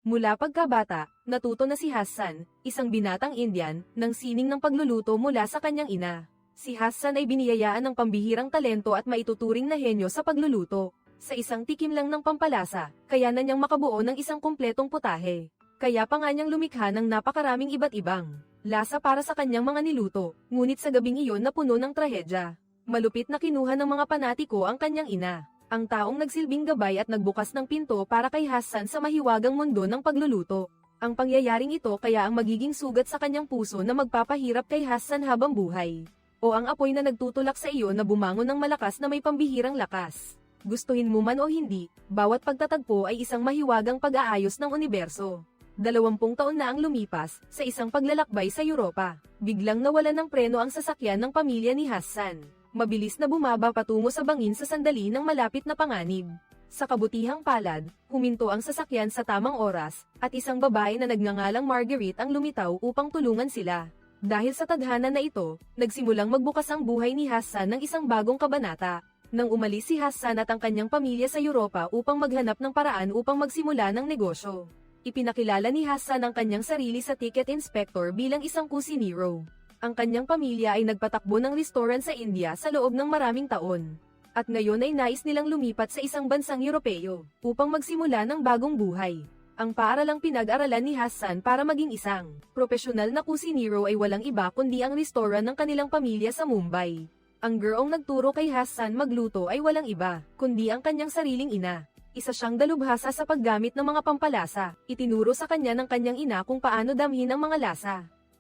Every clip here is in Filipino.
Mula pagkabata, natuto na si Hassan, isang binatang Indian, ng sining ng pagluluto mula sa kanyang ina. Si Hassan ay biniyayaan ng pambihirang talento at maituturing na henyo sa pagluluto. Sa isang tikim lang ng pampalasa, kaya na niyang makabuo ng isang kumpletong putahe. Kaya pa nga niyang lumikha ng napakaraming iba't ibang lasa para sa kanyang mga niluto, ngunit sa gabing iyon na puno ng trahedya. Malupit na kinuha ng mga panatiko ang kanyang ina, ang taong nagsilbing gabay at nagbukas ng pinto para kay Hassan sa mahiwagang mundo ng pagluluto. Ang pangyayaring ito kaya ang magiging sugat sa kanyang puso na magpapahirap kay Hassan habang buhay. O ang apoy na nagtutulak sa iyo na bumangon ng malakas na may pambihirang lakas. Gustuhin mo man o hindi, bawat pagtatagpo ay isang mahiwagang pag-aayos ng universo. 20 taon na ang lumipas, sa isang paglalakbay sa Europa, biglang nawalan ng preno ang sasakyan ng pamilya ni Hassan. Mabilis na bumaba patungo sa bangin sa sandali ng malapit na panganib. Sa kabutihang palad, huminto ang sasakyan sa tamang oras, at isang babae na nagngangalang Marguerite ang lumitaw upang tulungan sila. Dahil sa tadhana na ito, nagsimulang magbukas ang buhay ni Hassan ng isang bagong kabanata. Nang umalis si Hassan at ang kanyang pamilya sa Europa upang maghanap ng paraan upang magsimula ng negosyo. Ipinakilala ni Hassan ang kanyang sarili sa ticket inspector bilang isang kusinero. Ang kanyang pamilya ay nagpatakbo ng restaurant sa India sa loob ng maraming taon. At ngayon ay nais nilang lumipat sa isang bansang Europeo, upang magsimula ng bagong buhay. Ang paaralang pinag-aralan ni Hassan para maging isang profesional na kusinero ay walang iba kundi ang restaurant ng kanilang pamilya sa Mumbai. Ang gurong nagturo kay Hassan magluto ay walang iba, kundi ang kanyang sariling ina. Isa siyang dalubhasa sa paggamit ng mga pampalasa, itinuro sa kanya ng kanyang ina kung paano damhin ang mga lasa.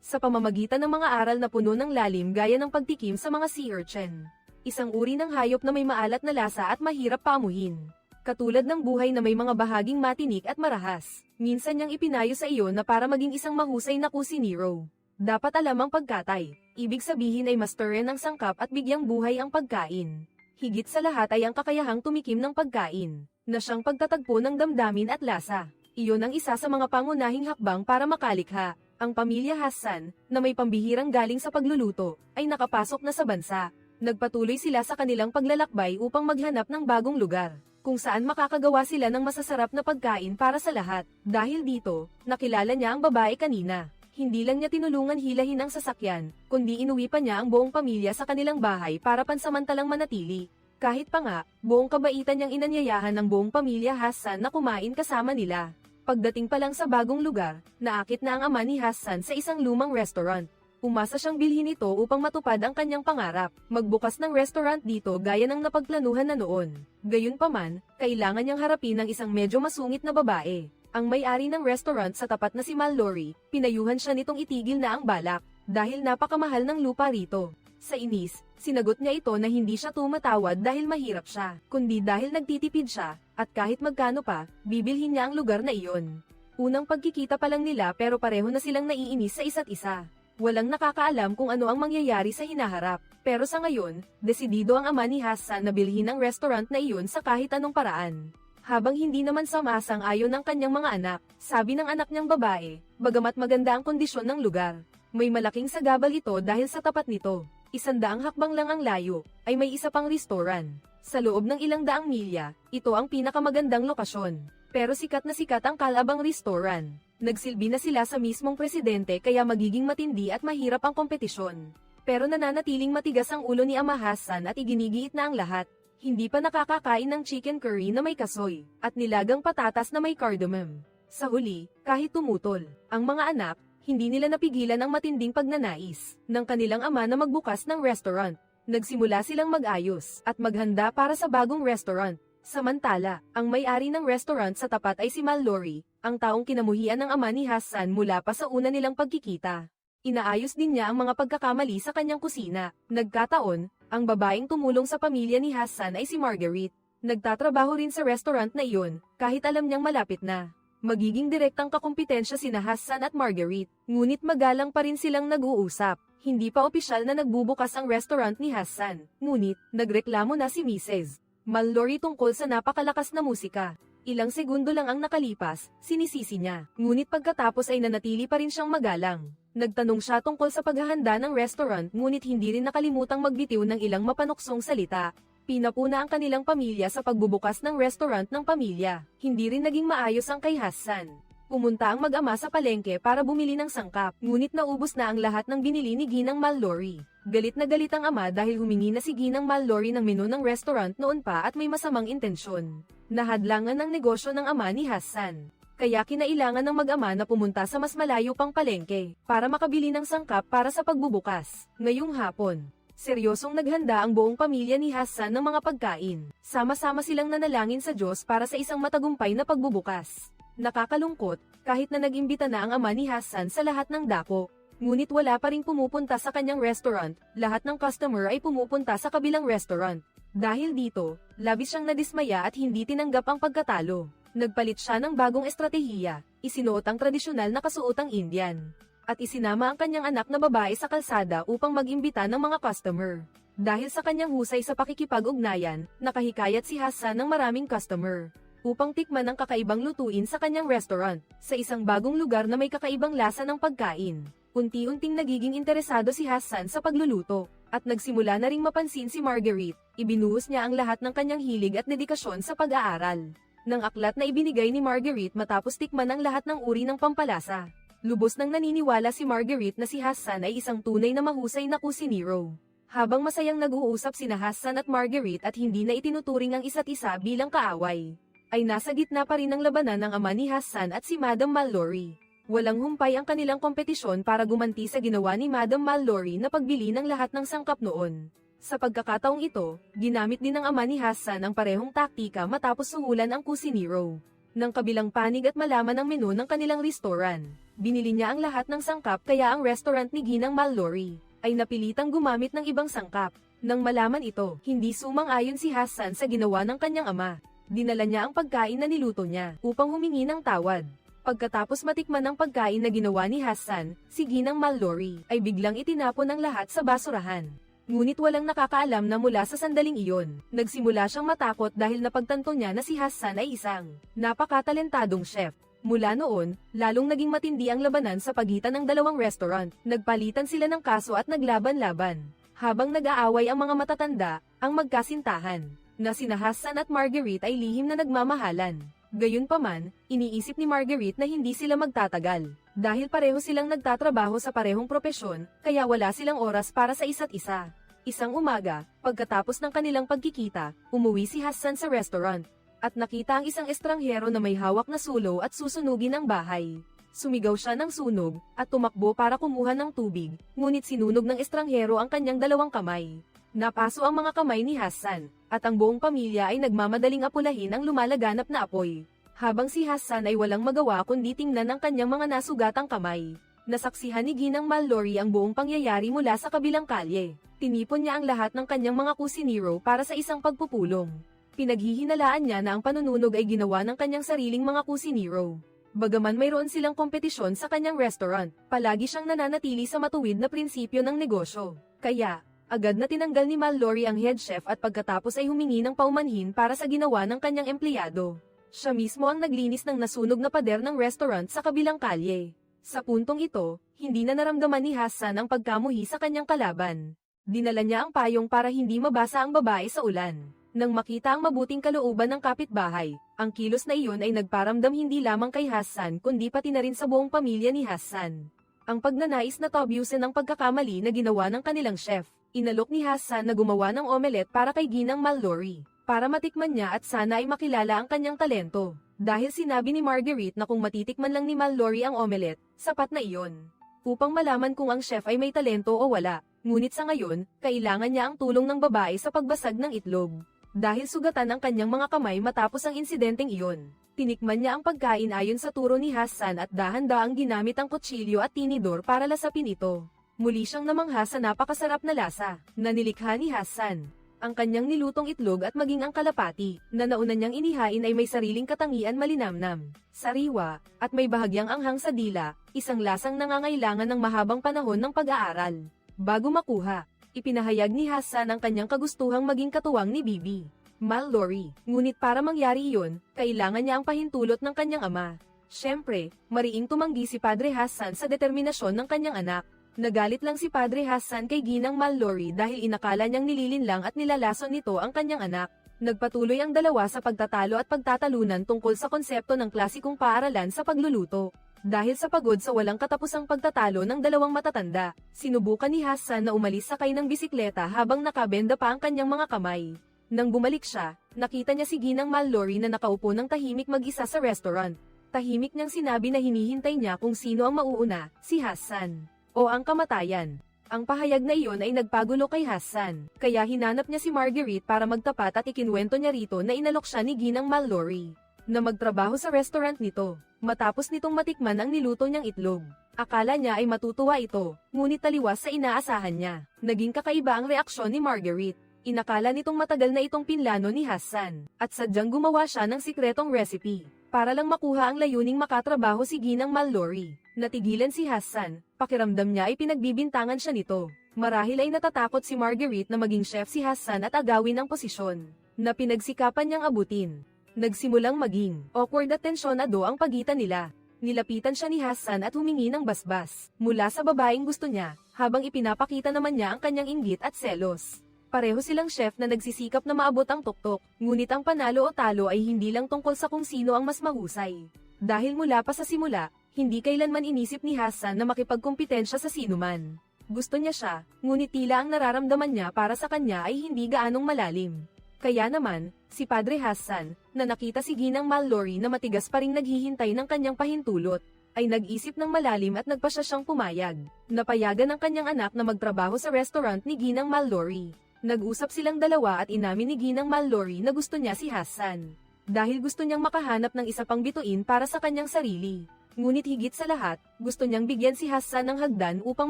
Sa pamamagitan ng mga aral na puno ng lalim gaya ng pagtikim sa mga sea urchin. Isang uri ng hayop na may maalat na lasa at mahirap paamuhin. Katulad ng buhay na may mga bahaging matinik at marahas, minsan niyang ipinayo sa iyo na para maging isang mahusay na kusinero. Dapat alam ang pagkatay, ibig sabihin ay masterin ang sangkap at bigyang buhay ang pagkain. Higit sa lahat ay ang kakayahang tumikim ng pagkain, na siyang pagtatagpo ng damdamin at lasa. Iyon ang isa sa mga pangunahing hakbang para makalikha. Ang pamilya Hassan, na may pambihirang galing sa pagluluto, ay nakapasok na sa bansa. Nagpatuloy sila sa kanilang paglalakbay upang maghanap ng bagong lugar, kung saan makakagawa sila ng masasarap na pagkain para sa lahat. Dahil dito, nakilala niya ang babae kanina. Hindi lang niya tinulungan hilahin ang sasakyan, kundi inuwi pa niya ang buong pamilya sa kanilang bahay para pansamantalang manatili. Kahit pa nga, buong kabaitan niyang inanyayahan ng buong pamilya Hassan na kumain kasama nila. Pagdating pa lang sa bagong lugar, naakit na ang ama ni Hassan sa isang lumang restaurant. Umasa siyang bilhin ito upang matupad ang kanyang pangarap, magbukas ng restaurant dito gaya ng napagplanuhan na noon. Gayunpaman, kailangan niyang harapin ng isang medyo masungit na babae. Ang may-ari ng restaurant sa tapat na si Mallory, pinayuhan siya nitong itigil na ang balak, dahil napakamahal ng lupa rito. Sa inis, sinagot niya ito na hindi siya tumatawad dahil mahirap siya, kundi dahil nagtitipid siya, at kahit magkano pa, bibilhin niya ang lugar na iyon. Unang pagkikita pa lang nila pero pareho na silang naiinis sa isa't isa. Walang nakakaalam kung ano ang mangyayari sa hinaharap, pero sa ngayon, desidido ang ama ni Hassan na bilhin ang restaurant na iyon sa kahit anong paraan. Habang hindi naman sumasang-ayon ng kanyang mga anak, sabi ng anak niyang babae, bagamat maganda ang kondisyon ng lugar, may malaking sagabal ito dahil sa tapat nito. 100 hakbang lang ang layo, ay may isa pang restaurant. Sa loob ng ilang daang milya, ito ang pinakamagandang lokasyon. Pero sikat na sikat ang kalabang restaurant. Nagsilbi na sila sa mismong presidente kaya magiging matindi at mahirap ang kompetisyon. Pero nananatiling matigas ang ulo ni Ama Hassan at iginigiit na ang lahat. Hindi pa nakakakain ng chicken curry na may kasoy, at nilagang patatas na may cardamom. Sa huli, kahit tumutol, ang mga anak, hindi nila napigilan ang matinding pagnanais ng kanilang ama na magbukas ng restaurant. Nagsimula silang mag-ayos at maghanda para sa bagong restaurant. Samantala, ang may-ari ng restaurant sa tapat ay si Mallory, ang taong kinamuhian ng ama ni Hassan mula pa sa una nilang pagkikita. Inaayos din niya ang mga pagkakamali sa kanyang kusina. Nagkataon, ang babaeng tumulong sa pamilya ni Hassan ay si Marguerite. Nagtatrabaho rin sa restaurant na iyon, kahit alam niyang malapit na magiging direktang kakumpetensya sina Hassan at Marguerite, ngunit magalang pa rin silang nag-uusap. Hindi pa opisyal na nagbubukas ang restaurant ni Hassan, ngunit nagreklamo na si Mrs. Mallory tungkol sa napakalakas na musika. Ilang segundo lang ang nakalipas, sinisisi niya, ngunit pagkatapos ay nanatili pa rin siyang magalang. Nagtanong siya tungkol sa paghahanda ng restaurant ngunit hindi rin nakalimutang magbitiw ng ilang mapanuksong salita. Pinapuna ang kanilang pamilya sa pagbubukas ng restaurant ng pamilya. Hindi rin naging maayos ang kay Hassan. Pumunta ang mag-ama sa palengke para bumili ng sangkap, ngunit naubos na ang lahat ng binili ni Ginang Mallory. Galit na galit ang ama dahil humingi na si Ginang Mallory ng menu ng restaurant noon pa at may masamang intensyon. Nahadlangan ng negosyo ng ama ni Hassan. Kaya kinailangan ng mag-ama na pumunta sa mas malayo pang palengke para makabili ng sangkap para sa pagbubukas. Ngayong hapon, seryosong naghanda ang buong pamilya ni Hassan ng mga pagkain. Sama-sama silang nanalangin sa Diyos para sa isang matagumpay na pagbubukas. Nakakalungkot, kahit na nag-imbita na ang ama ni Hassan sa lahat ng dako, ngunit wala pa ring pumupunta sa kanyang restaurant, lahat ng customer ay pumupunta sa kabilang restaurant. Dahil dito, labis siyang nadismaya at hindi tinanggap ang pagkatalo. Nagpalit siya ng bagong estratehiya, isinuot ang tradisyonal na kasuotang Indian, at isinama ang kanyang anak na babae sa kalsada upang mag-imbita ng mga customer. Dahil sa kanyang husay sa pakikipag-ugnayan, nakahikayat si Hassan ng maraming customer upang tikman ang kakaibang lutuin sa kanyang restaurant, sa isang bagong lugar na may kakaibang lasa ng pagkain. Unti-unting nagiging interesado si Hassan sa pagluluto, at nagsimula na ring mapansin si Marguerite. Ibinuhos niya ang lahat ng kanyang hilig at dedikasyon sa pag-aaral ng aklat na ibinigay ni Marguerite matapos tikman ang lahat ng uri ng pampalasa. Lubos nang naniniwala si Marguerite na si Hassan ay isang tunay na mahusay na kusinero. Habang masayang nag-uusap sina Hassan at Marguerite at hindi na itinuturing ang isa't isa bilang kaaway, ay nasa gitna pa rin ng labanan ng ama ni Hassan at si Madam Mallory. Walang humpay ang kanilang kompetisyon para gumanti sa ginawa ni Madam Mallory na pagbili ng lahat ng sangkap noon. Sa pagkakataong ito, ginamit din ng ama ni Hassan ang parehong taktika matapos suhulan ang kusinero ng kabilang panig at malaman ang menu ng kanilang restaurant. Binili niya ang lahat ng sangkap kaya ang restaurant ni Ginang Mallory ay napilitang gumamit ng ibang sangkap. Nang malaman ito, hindi sumang-ayon si Hassan sa ginawa ng kanyang ama. Dinala niya ang pagkain na niluto niya upang humingi ng tawad. Pagkatapos matikman ang pagkain na ginawa ni Hassan, si Ginang Mallory ay biglang itinapon ang lahat sa basurahan. Ngunit walang nakakaalam na mula sa sandaling iyon, nagsimula siyang matakot dahil napagtanto niya na si Hassan ay isang napakatalentadong chef. Mula noon, lalong naging matindi ang labanan sa pagitan ng dalawang restaurant. Nagpalitan sila ng kaso at naglaban-laban. Habang nag-aaway ang mga matatanda, ang magkasintahan na sina Hassan at Marguerite ay lihim na nagmamahalan. Gayunpaman, iniisip ni Marguerite na hindi sila magtatagal. Dahil pareho silang nagtatrabaho sa parehong propesyon, kaya wala silang oras para sa isa't isa. Isang umaga, pagkatapos ng kanilang pagkikita, umuwi si Hassan sa restaurant, at nakita ang isang estranghero na may hawak na sulo at susunugin ang bahay. Sumigaw siya ng sunog, at tumakbo para kumuha ng tubig, ngunit sinunog ng estranghero ang kanyang dalawang kamay. Napaso ang mga kamay ni Hassan, at ang buong pamilya ay nagmamadaling apulahin ang lumalaganap na apoy. Habang si Hassan ay walang magawa kundi tingnan ang kanyang mga nasugatang kamay. Nasaksihan ni Ginang Mallory ang buong pangyayari mula sa kabilang kalye. Tinipon niya ang lahat ng kanyang mga kusinero para sa isang pagpupulong. Pinaghihinalaan niya na ang panununog ay ginawa ng kanyang sariling mga kusinero. Bagaman mayroon silang kompetisyon sa kanyang restaurant, palagi siyang nananatili sa matuwid na prinsipyo ng negosyo. Kaya, agad na tinanggal ni Mallory ang head chef at pagkatapos ay humingi ng paumanhin para sa ginawa ng kanyang empleyado. Siya mismo ang naglinis ng nasunog na pader ng restaurant sa kabilang kalye. Sa puntong ito, hindi na naramdaman ni Hassan ang pagkamuhi sa kanyang kalaban. Dinala niya ang payong para hindi mabasa ang babae sa ulan. Nang makita ang mabuting kalooban ng kapitbahay, ang kilos na iyon ay nagparamdam hindi lamang kay Hassan kundi pati na rin sa buong pamilya ni Hassan. Ang pagnanais na tabyusin ang pagkakamali na ginawa ng kanilang chef. Inalok ni Hassan na gumawa ng omelette para kay Ginang Mallory, para matikman niya at sana ay makilala ang kanyang talento. Dahil sinabi ni Marguerite na kung matitikman lang ni Mallory ang omelette, sapat na iyon upang malaman kung ang chef ay may talento o wala. Ngunit sa ngayon, kailangan niya ang tulong ng babae sa pagbasag ng itlog. Dahil sugatan ang kanyang mga kamay matapos ang insidenteng iyon, tinikman niya ang pagkain ayon sa turo ni Hassan at dahan-daang ginamit ang kutsilyo at tinidor para lasapin ito. Muli siyang namangha sa napakasarap na lasa na nilikha ni Hassan. Ang kanyang nilutong itlog at maging ang kalapati na nauna niyang inihain ay may sariling katangian malinamnam, sariwa, at may bahagyang anghang sa dila, isang lasang nangangailangan ng mahabang panahon ng pag-aaral. Bago makuha, ipinahayag ni Hassan ang kanyang kagustuhang maging katuwang ni Bibi Mallory. Ngunit para mangyari iyon, kailangan niya ang pahintulot ng kanyang ama. Siyempre, mariing tumanggi si Padre Hassan sa determinasyon ng kanyang anak. Nagalit lang si Padre Hassan kay Ginang Mallory dahil inakala niyang nililinlang at nilalason nito ang kanyang anak. Nagpatuloy ang dalawa sa pagtatalo at pagtatalunan tungkol sa konsepto ng klasikong paaralan sa pagluluto. Dahil sa pagod sa walang katapusang pagtatalo ng dalawang matatanda, sinubukan ni Hassan na umalis sakay ng bisikleta habang nakabenda pa ang kanyang mga kamay. Nang bumalik siya, nakita niya si Ginang Mallory na nakaupo ng tahimik mag-isa sa restaurant. Tahimik niyang sinabi na hinihintay niya kung sino ang mauuna, si Hassan o ang kamatayan. Ang pahayag na iyon ay nagpagulo kay Hassan, kaya hinanap niya si Marguerite para magtapat at ikinwento niya rito na inalok siya ni Ginang Mallory na magtrabaho sa restaurant nito, matapos nitong matikman ang niluto niyang itlog. Akala niya ay matutuwa ito, ngunit taliwas sa inaasahan niya. Naging kakaiba ang reaksyon ni Marguerite. Inakala nitong matagal na itong pinlano ni Hassan, at sadyang gumawa siya ng sikretong recipe, para lang makuha ang layuning makatrabaho si Ginang Mallory. Natigilan si Hassan, pakiramdam niya ay pinagbibintangan siya nito. Marahil ay natatakot si Marguerite na maging chef si Hassan at agawin ang posisyon na pinagsikapan niyang abutin. Nagsimulang maging awkward at tensyonado ang pagitan nila. Nilapitan siya ni Hassan at humingi ng basbas mula sa babaeng gusto niya, habang ipinapakita naman niya ang kanyang inggit at selos. Pareho silang chef na nagsisikap na maabot ang tuktok, ngunit ang panalo o talo ay hindi lang tungkol sa kung sino ang mas mahusay. Dahil mula pa sa simula, hindi kailanman inisip ni Hassan na makipagkumpetensya sa sinuman. Gusto niya siya, ngunit tila ang nararamdaman niya para sa kanya ay hindi gaanong malalim. Kaya naman, si Padre Hassan, na nakita si Ginang Mallory na matigas pa ring naghihintay ng kanyang pahintulot, ay nag-isip ng malalim at nagpasya siyang pumayag. Napayagan ng kanyang anak na magtrabaho sa restaurant ni Ginang Mallory. Nag-usap silang dalawa at inamin ni Ginang Mallory na gusto niya si Hassan. Dahil gusto niyang makahanap ng isa pang bituin para sa kanyang sarili. Ngunit higit sa lahat, gusto niyang bigyan si Hassan ng hagdan upang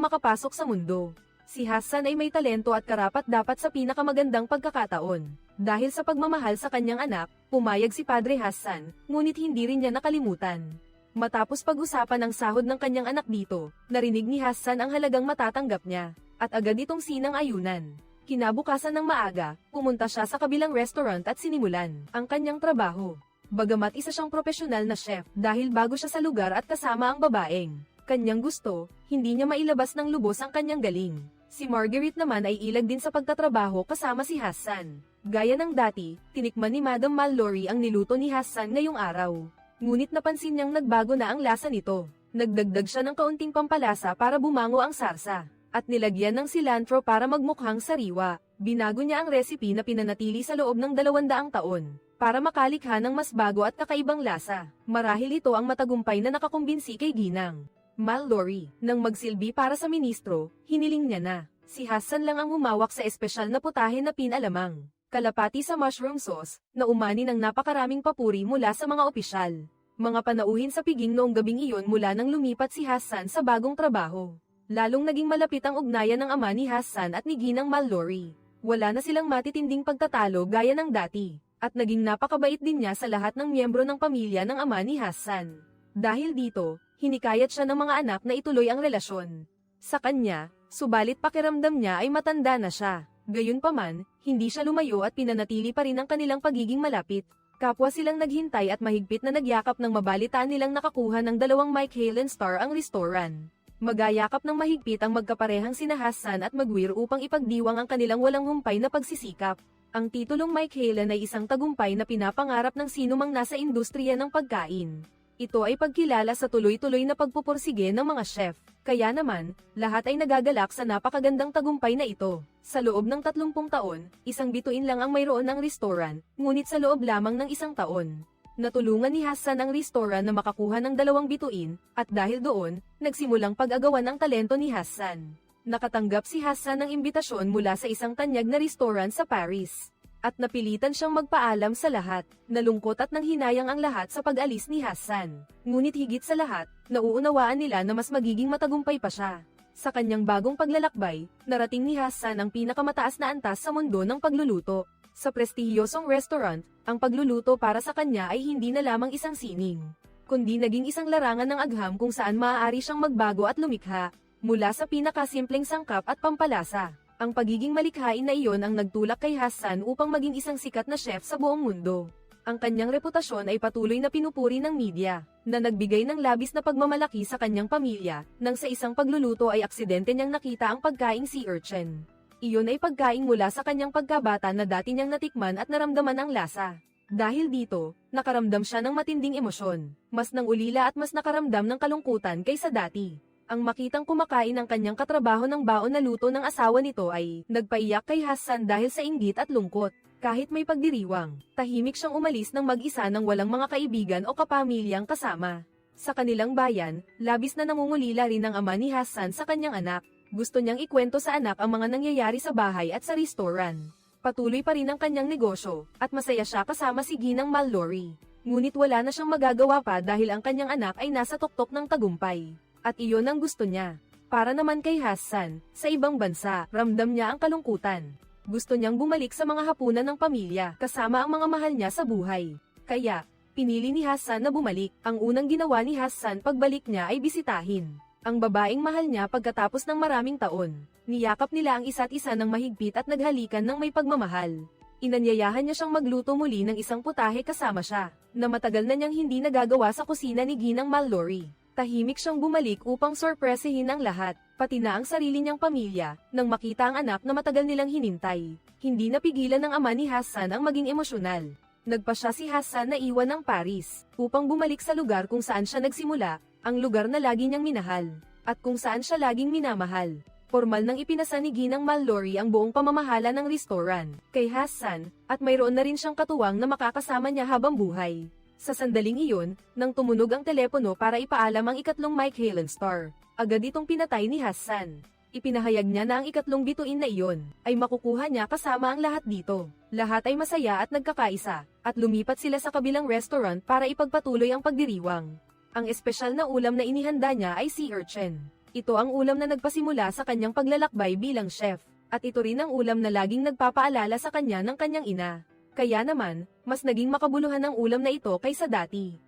makapasok sa mundo. Si Hassan ay may talento at karapat-dapat sa pinakamagandang pagkakataon. Dahil sa pagmamahal sa kanyang anak, pumayag si Padre Hassan, ngunit hindi rin niya nakalimutan. Matapos pag-usapan ang sahod ng kanyang anak dito, narinig ni Hassan ang halagang matatanggap niya, at agad itong sinang-ayunan. Kinabukasan ng maaga, pumunta siya sa kabilang restaurant at sinimulan ang kanyang trabaho. Bagamat isa siyang propesyonal na chef, dahil bago siya sa lugar at kasama ang babaeng kanyang gusto, hindi niya mailabas ng lubos ang kanyang galing. Si Marguerite naman ay ilag din sa pagtatrabaho kasama si Hassan. Gaya ng dati, tinikman ni Madam Mallory ang niluto ni Hassan ngayong araw. Ngunit napansin niyang nagbago na ang lasa nito. Nagdagdag siya ng kaunting pampalasa para bumango ang sarsa, at nilagyan ng cilantro para magmukhang sariwa. Binago niya ang recipe na pinanatili sa loob ng 200 taon, para makalikha ng mas bago at kakaibang lasa. Marahil ito ang matagumpay na nakakumbinsi kay Ginang Mallory. Nang magsilbi para sa ministro, hiniling niya na si Hassan lang ang humawak sa espesyal na putahe na pinalamang kalapati sa mushroom sauce, na umani ng napakaraming papuri mula sa mga opisyal. Mga panauhin sa piging noong gabing iyon mula nang lumipat si Hassan sa bagong trabaho. Lalong naging malapit ang ugnayan ng ama ni Hassan at ni Ginang Mallory. Wala na silang matitinding pagtatalo gaya ng dati. At naging napakabait din niya sa lahat ng miyembro ng pamilya ng ama ni Hassan. Dahil dito, hinikayat siya ng mga anak na ituloy ang relasyon sa kanya, subalit pakiramdam niya ay matanda na siya. Gayunpaman, hindi siya lumayo at pinanatili pa rin ang kanilang pagiging malapit. Kapwa silang naghintay at mahigpit na nagyakap nang mabalitaan nilang nakakuha ng 2 Mike Halen star ang restaurant. Magayakap ng mahigpit ang magkaparehang sina Hassan at Maguire upang ipagdiwang ang kanilang walang humpay na pagsisikap. Ang titulong Mike Halen ay isang tagumpay na pinapangarap ng sinumang nasa industriya ng pagkain. Ito ay pagkilala sa tuloy-tuloy na pagpupursige ng mga chef. Kaya naman, lahat ay nagagalak sa napakagandang tagumpay na ito. Sa loob ng 30 taon, isang bituin lang ang mayroon ng restaurant, ngunit sa loob lamang ng 1 taon, natulungan ni Hassan ang restaurant na makakuha ng 2 bituin, at dahil doon, nagsimulang pag-agawan ang talento ni Hassan. Nakatanggap si Hassan ng imbitasyon mula sa isang tanyag na restaurant sa Paris. At napilitan siyang magpaalam sa lahat. Nalungkot at nanghinayang ang lahat sa pag-alis ni Hassan. Ngunit higit sa lahat, nauunawaan nila na mas magiging matagumpay pa siya. Sa kanyang bagong paglalakbay, narating ni Hassan ang pinakamataas na antas sa mundo ng pagluluto. Sa prestihiyosong restaurant, ang pagluluto para sa kanya ay hindi na lamang isang sining, kundi naging isang larangan ng agham kung saan maaari siyang magbago at lumikha. Mula sa pinakasimpleng sangkap at pampalasa, ang pagiging malikhain na iyon ang nagtulak kay Hassan upang maging isang sikat na chef sa buong mundo. Ang kanyang reputasyon ay patuloy na pinupuri ng media, na nagbigay ng labis na pagmamalaki sa kanyang pamilya, nang sa isang pagluluto ay aksidente niyang nakita ang pagkaing sea urchin. Iyon ay pagkain mula sa kanyang pagkabata na dati niyang natikman at naramdaman ang lasa. Dahil dito, nakaramdam siya ng matinding emosyon, mas nang ulila at mas nakaramdam ng kalungkutan kaysa dati. Ang makitang kumakain ang kanyang katrabaho ng baon na luto ng asawa nito ay nagpaiyak kay Hassan dahil sa inggit at lungkot. Kahit may pagdiriwang, tahimik siyang umalis ng mag-isa nang walang mga kaibigan o kapamilyang kasama. Sa kanilang bayan, labis na namumulila rin ang ama ni Hassan sa kanyang anak. Gusto niyang ikwento sa anak ang mga nangyayari sa bahay at sa restoran. Patuloy pa rin ang kanyang negosyo, at masaya siya kasama si Ginang Mallory. Ngunit wala na siyang magagawa pa dahil ang kanyang anak ay nasa tuktok ng tagumpay. At iyon ang gusto niya. Para naman kay Hassan, sa ibang bansa, ramdam niya ang kalungkutan. Gusto niyang bumalik sa mga hapunan ng pamilya, kasama ang mga mahal niya sa buhay. Kaya, pinili ni Hassan na bumalik. Ang unang ginawa ni Hassan pagbalik niya ay bisitahin ang babaeng mahal niya pagkatapos ng maraming taon. Niyakap nila ang isa't isa ng mahigpit at naghalikan ng may pagmamahal. Inanyayahan niya siyang magluto muli ng isang putahe kasama siya, na matagal na niyang hindi nagagawa sa kusina ni Ginang Mallory. Tahimik siyang bumalik upang sorpresahin ang lahat, pati na ang sarili niyang pamilya, nang makita ang anak na matagal nilang hinintay. Hindi napigilan ng ama ni Hassan ang maging emosyonal. Nagpasya si Hassan na iwan ng Paris, upang bumalik sa lugar kung saan siya nagsimula, ang lugar na lagi niyang minahal, at kung saan siya laging minamahal. Formal nang ipinasa ni Ginang Mallory ang buong pamamahala ng restoran kay Hassan, at mayroon na rin siyang katuwang na makakasama niya habang buhay. Sa sandaling iyon, nang tumunog ang telepono para ipaalam ang ikatlong Mike Halen star, agad itong pinatay ni Hassan. Ipinahayag niya na ang ikatlong bituin na iyon ay makukuha niya kasama ang lahat dito. Lahat ay masaya at nagkakaisa, at lumipat sila sa kabilang restaurant para ipagpatuloy ang pagdiriwang. Ang espesyal na ulam na inihanda niya ay sea urchin. Ito ang ulam na nagpasimula sa kanyang paglalakbay bilang chef, at ito rin ang ulam na laging nagpapaalala sa kanya ng kanyang ina. Kaya naman, mas naging makabuluhan ang ulam na ito kaysa dati.